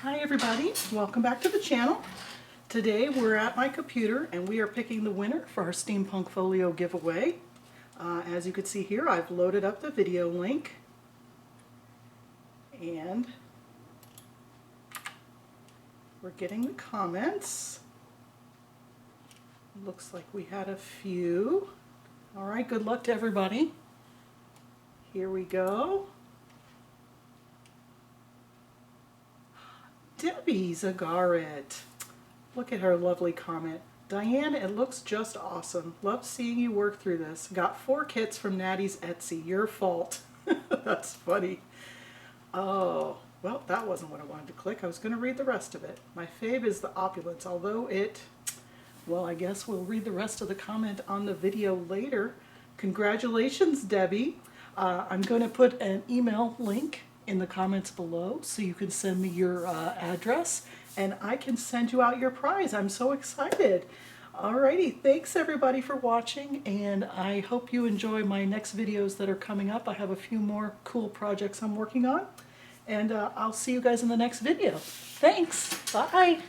Hi everybody, welcome back to the channel. Today we're at my computer and we are picking the winner for our Steampunk Folio giveaway. As you can see here, I've loaded up the video link and we're getting the comments. Looks like we had a few. Alright, good luck to everybody. Here we go. Debbie Zagaret. Look at her lovely comment. Diane, it looks just awesome. Love seeing you work through this. Got 4 kits from Natty's Etsy. Your fault. That's funny. Oh, well, that wasn't what I wanted to click. I was going to read the rest of it. My fave is the opulence, although it, well, I guess we'll read the rest of the comment on the video later. Congratulations, Debbie. I'm going to put an email link in the comments below so you can send me your address and I can send you out your prize. I'm so excited. Alrighty, thanks everybody for watching, and I hope you enjoy my next videos that are coming up. I have a few more cool projects I'm working on, and I'll see you guys in the next video. Thanks, bye.